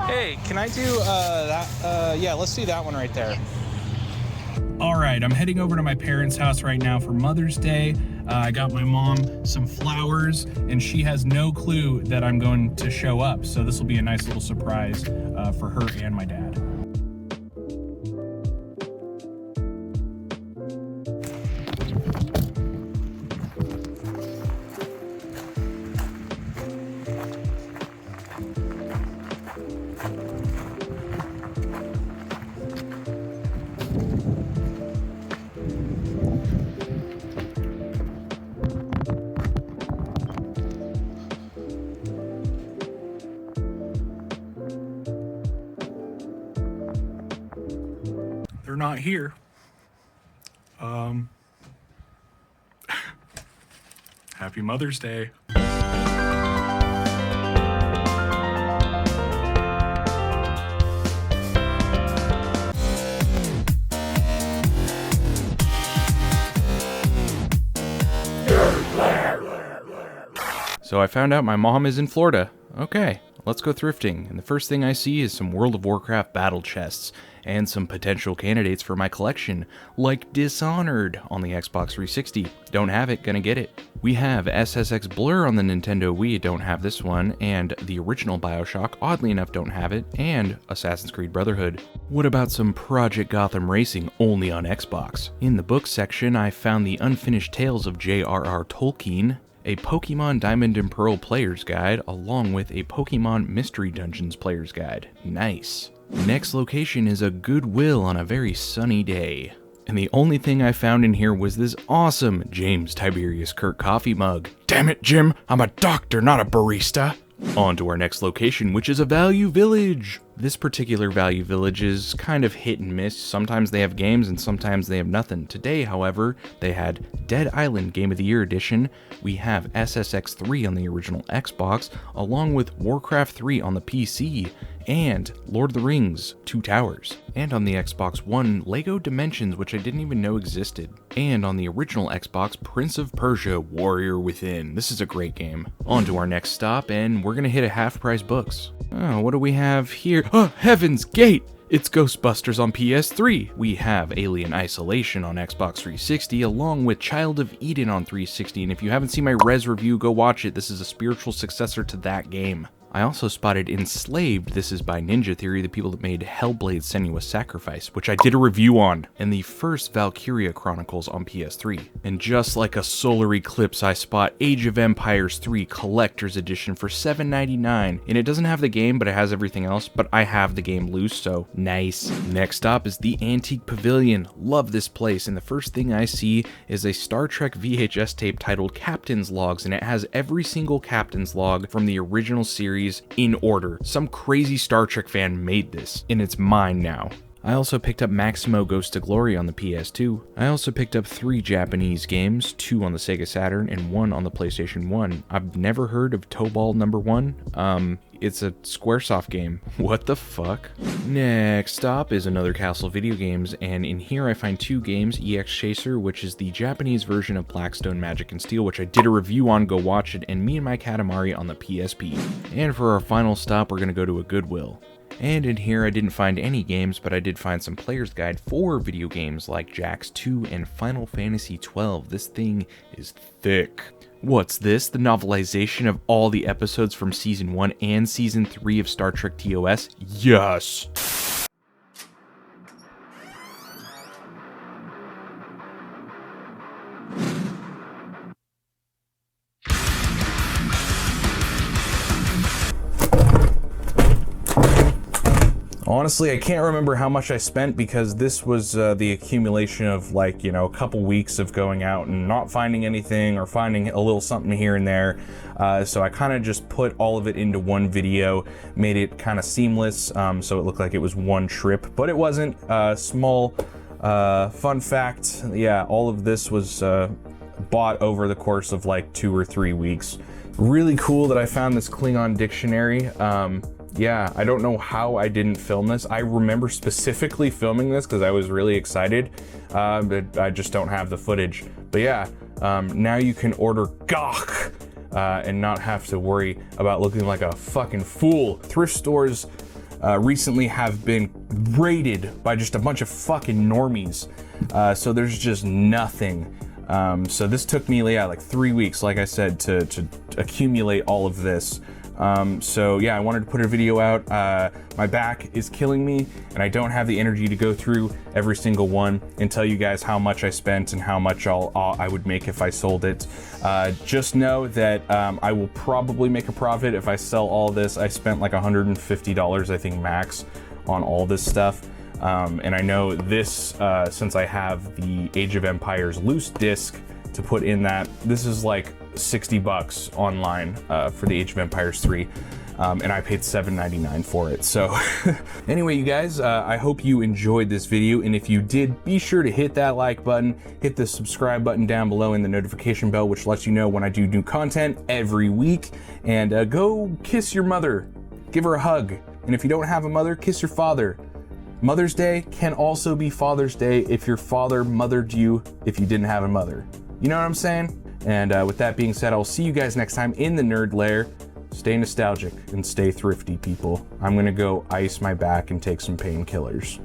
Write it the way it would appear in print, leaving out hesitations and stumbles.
Hey, can I do that? Yeah, let's do that one right there. All right, I'm heading over to my parents' house right now for Mother's Day. I got my mom some flowers, and she has no clue that I'm going to show up. So this will be a nice little surprise for her and my dad. They're not here. Happy Mother's Day. So I found out my mom is in Florida. Okay, let's go thrifting. And the first thing I see is some World of Warcraft battle chests and some potential candidates for my collection, like Dishonored on the Xbox 360. Don't have it, gonna get it. We have SSX Blur on the Nintendo Wii, don't have this one, and the original BioShock, oddly enough, don't have it, and Assassin's Creed Brotherhood. What about some Project Gotham Racing only on Xbox? In the books section, I found the Unfinished Tales of J.R.R. Tolkien, a Pokemon Diamond and Pearl Player's Guide, along with a Pokemon Mystery Dungeons Player's Guide. Nice. Next location is a Goodwill on a very sunny day. And the only thing I found in here was this awesome James Tiberius Kirk coffee mug. Damn it, Jim, I'm a doctor, not a barista. On to our next location, which is a Value Village. This particular Value Village is kind of hit and miss. Sometimes they have games and sometimes they have nothing. Today, however, they had Dead Island Game of the Year Edition. We have SSX 3 on the original Xbox, along with Warcraft 3 on the PC, and Lord of the Rings, Two Towers. And on the Xbox One, LEGO Dimensions, which I didn't even know existed. And on the original Xbox, Prince of Persia, Warrior Within. This is a great game. On to our next stop, and we're gonna hit a half-price books. Oh, what do we have here? Oh, Heaven's Gate! It's Ghostbusters on PS3. We have Alien Isolation on Xbox 360, along with Child of Eden on 360, and if you haven't seen my res review, go watch it. This is a spiritual successor to that game. I also spotted Enslaved. This is by Ninja Theory, the people that made Hellblade Senua's Sacrifice, which I did a review on, and the first Valkyria Chronicles on PS3. And just like a solar eclipse, I spot Age of Empires 3 Collector's Edition for $7.99, and it doesn't have the game, but it has everything else, but I have the game loose, so nice. Next up is the Antique Pavilion. Love this place, and the first thing I see is a Star Trek VHS tape titled Captain's Logs, and it has every single Captain's Log from the original series in order. Some crazy Star Trek fan made this, and it's mine now. I also picked up Maximo Ghost to Glory on the PS2. I also picked up 3 Japanese games, 2 on the Sega Saturn and 1 on the PlayStation 1. I've never heard of Tobal number 1. It's a Squaresoft game. What the fuck? Next stop is Another Castle Video Games, and in here I find 2 games, EX Chaser, which is the Japanese version of Blackstone Magic and Steel, which I did a review on, go watch it, and Me and My Katamari on the PSP. And for our final stop, we're gonna go to a Goodwill. And in here I didn't find any games, but I did find some player's guide for video games like Jax 2 and Final Fantasy 12. This thing is thick. What's this? The novelization of all the episodes from Season 1 and Season 3 of Star Trek TOS? Yes! Honestly, I can't remember how much I spent because this was the accumulation of like, you know, a couple weeks of going out and not finding anything or finding a little something here and there. So I kind of just put all of it into one video, made it kind of seamless, so it looked like it was one trip, but it wasn't. Small fun fact, yeah, all of this was bought over the course of like 2 or 3 weeks. Really cool that I found this Klingon dictionary. Yeah, I don't know how I didn't film this. I remember specifically filming this because I was really excited, but I just don't have the footage. But yeah, now you can order Gawk and not have to worry about looking like a fucking fool. Thrift stores recently have been raided by just a bunch of fucking normies. So there's just nothing. So this took me, like 3 weeks, like I said, to accumulate all of this. So yeah, I wanted to put a video out. My back is killing me, and I don't have the energy to go through every single one and tell you guys how much I spent and how much I would make if I sold it. Just know that I will probably make a profit if I sell all this. I spent like $150, I think, max on all this stuff. And I know this, since I have the Age of Empires loose disc to put in that, this is like $60 online for the Age of Empires 3, and I paid $7.99 for it. So anyway, you guys, I hope you enjoyed this video, and if you did, be sure to hit that like button, hit the subscribe button down below and the notification bell, which lets you know when I do new content every week, and go kiss your mother, give her a hug, and if you don't have a mother, kiss your father. Mother's Day can also be Father's Day if your father mothered you if you didn't have a mother. You know what I'm saying? And with that being said, I'll see you guys next time in the Nerd Lair. Stay nostalgic and stay thrifty, people. I'm gonna go ice my back and take some painkillers.